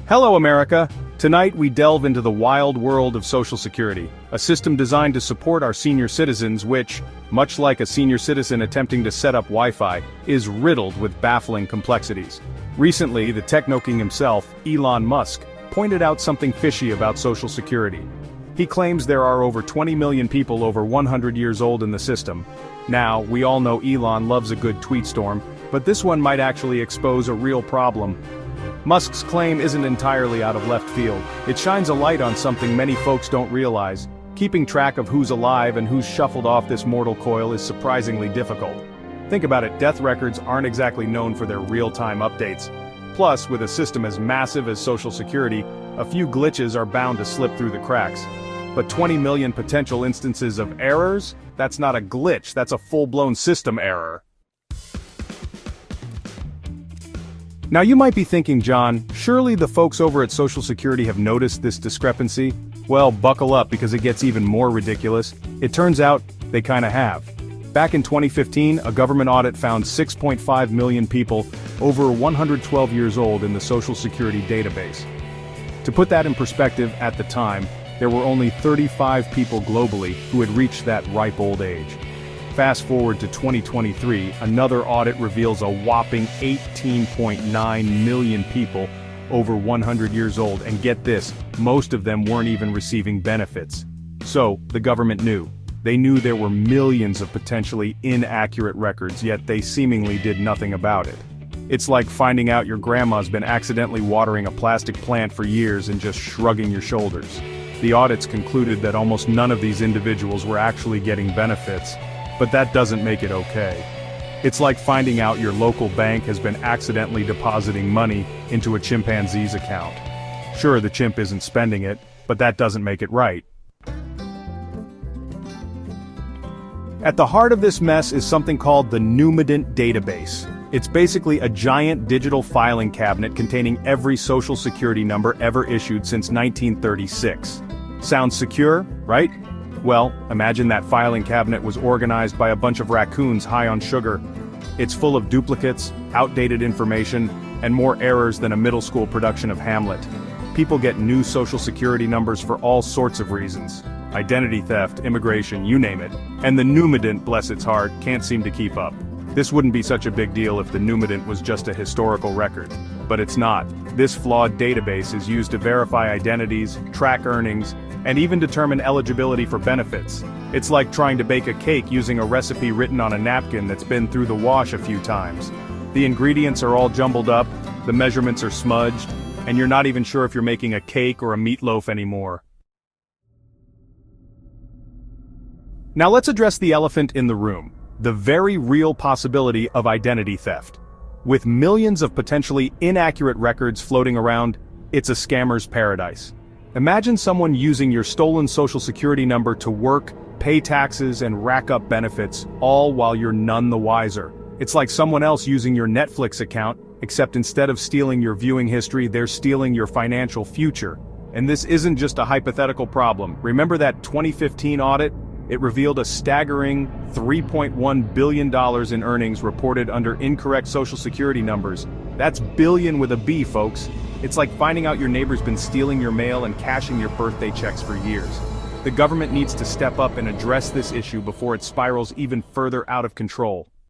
Hello, America! Tonight we delve into the wild world of Social Security, a system designed to support our senior citizens which, much like a senior citizen attempting to set up Wi-Fi, is riddled with baffling complexities. Recently, the techno-king himself, Elon Musk, pointed out something fishy about Social Security. He claims there are over 20 million people over 100 years old in the system. Now, we all know Elon loves a good tweet storm, but this one might actually expose a real problem. Musk's claim isn't entirely out of left field. It shines a light on something many folks don't realize. Keeping track of who's alive and who's shuffled off this mortal coil is surprisingly difficult. Think about it, death records aren't exactly known for their real-time updates. Plus, with a system as massive as Social Security, a few glitches are bound to slip through the cracks. But 20 million potential instances of errors? That's not a glitch, that's a full-blown system error. Now you might be thinking, John, surely the folks over at Social Security have noticed this discrepancy? Well, buckle up because it gets even more ridiculous. It turns out, they kinda have. Back in 2015, a government audit found 6.5 million people over 112 years old in the Social Security database. To put that in perspective, at the time, there were only 35 people globally who had reached that ripe old age. Fast forward to 2023, another audit reveals a whopping 18.9 million people over 100 years old, and get this, most of them weren't even receiving benefits. So, the government knew. They knew there were millions of potentially inaccurate records, yet they seemingly did nothing about it. It's like finding out your grandma's been accidentally watering a plastic plant for years and just shrugging your shoulders. The audits concluded that almost none of these individuals were actually getting benefits. But that doesn't make it okay. It's like finding out your local bank has been accidentally depositing money into a chimpanzee's account. Sure, the chimp isn't spending it, but that doesn't make it right. At the heart of this mess is something called the Numident database. It's basically a giant digital filing cabinet containing every Social Security number ever issued since 1936. Sounds secure, right? Well, imagine that filing cabinet was organized by a bunch of raccoons high on sugar. It's full of duplicates, outdated information, and more errors than a middle school production of Hamlet. People get new Social Security numbers for all sorts of reasons. Identity theft, immigration, you name it. And the Numident, bless its heart, can't seem to keep up. This wouldn't be such a big deal if the Numident was just a historical record. But it's not. This flawed database is used to verify identities, track earnings, and even determine eligibility for benefits. It's like trying to bake a cake using a recipe written on a napkin that's been through the wash a few times. The ingredients are all jumbled up, the measurements are smudged, and you're not even sure if you're making a cake or a meatloaf anymore. Now let's address the elephant in the room, the very real possibility of identity theft. With millions of potentially inaccurate records floating around, it's a scammer's paradise. Imagine someone using your stolen Social Security number to work, pay taxes, and rack up benefits, all while you're none the wiser. It's like someone else using your Netflix account, except instead of stealing your viewing history, they're stealing your financial future. And this isn't just a hypothetical problem. Remember that 2015 audit? It revealed a staggering $3.1 billion in earnings reported under incorrect Social Security numbers. That's billion with a B, folks. It's like finding out your neighbor's been stealing your mail and cashing your birthday checks for years. The government needs to step up and address this issue before it spirals even further out of control.